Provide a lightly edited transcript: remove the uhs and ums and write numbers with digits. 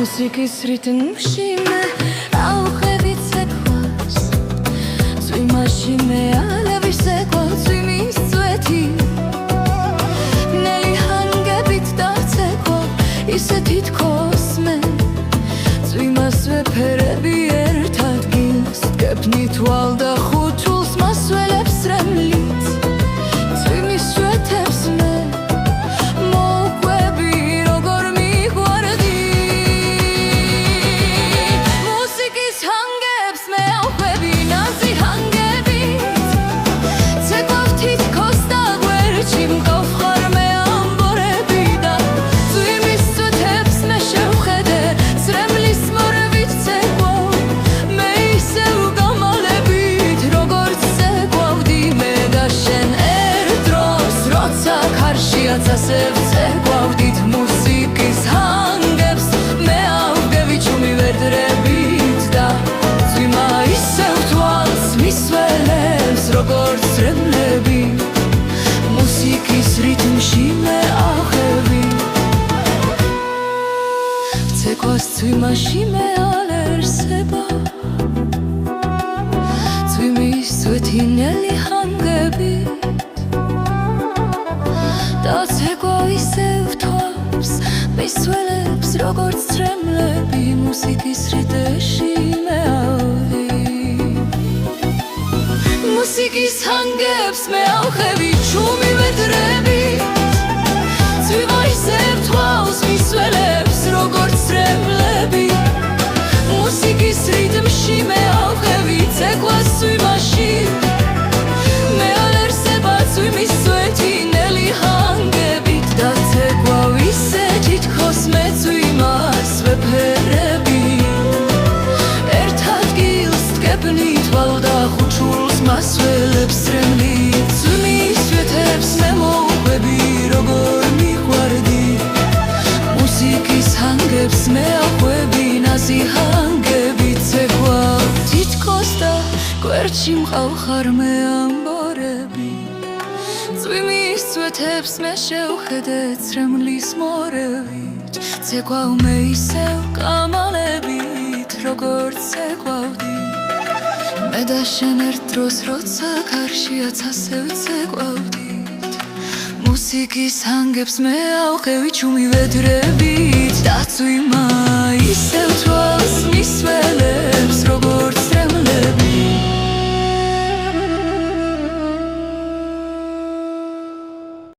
მუსიკის რიტმში მე ავხევით ცეკვას წვიმაში მე ალევის ცეკვას წვიმის წვეთი ნელი ჰანგებით დაცეკვო ისე თითქოს მე წვიმას ვეფერები ერთ ადგილს დგებნი თვალ და ხუთულს მასველებს რემლით წვიმის წვეთებს მე ასევ ცეკვავდით მუსიკის ჰანგებს მე ავგევი ჩუმი ვერდრებით და წვიმა ისევ თვალს მისველებს როგორც რემლები მუსიკის რიტმში მე ავხევი ცეკვას წვიმაში მე ალერსება წვიმის წვეთი ნელი ჰანგებით და ცეკვა ისევ თავს მისველებს როგორც რემლები მუსიკის რიტმში მე ავხევი მუსიკის ჰანგებს მე ავხევი ჩუმი ვედრებით წვიმა ისევ თავს მისველებს როგორც რემლები მუსიკის რიტმში მე ავხევი ცეკვას წვიმაში მე ალერსება წვიმის წვეთი ნელი მე წვიმას ვეფერები ერთ ადგილს დგებნი თვალ და ხუჩულს მასველებს რემლით წვიმის წვეთებს მე მოვყვები როგორ მიყვარდი მუსიკის ჰანგებს მე ავყვები ნაზი ჰანგებით ცეკვა თითქოს და გვერდში მყავხარ მე ამბორები წვიმის წვეთებს მე შევხედე ცრემლის მორევი ცეკვა მე ისევ კამალებით როგორც ცეკვავდი მე და შენ ერთ დროს როცა კარშიაც ასევ ცეკვავდით მუსიკის ჰანგებს მე ავხევი ჩუმი ვედრებით და წვიმა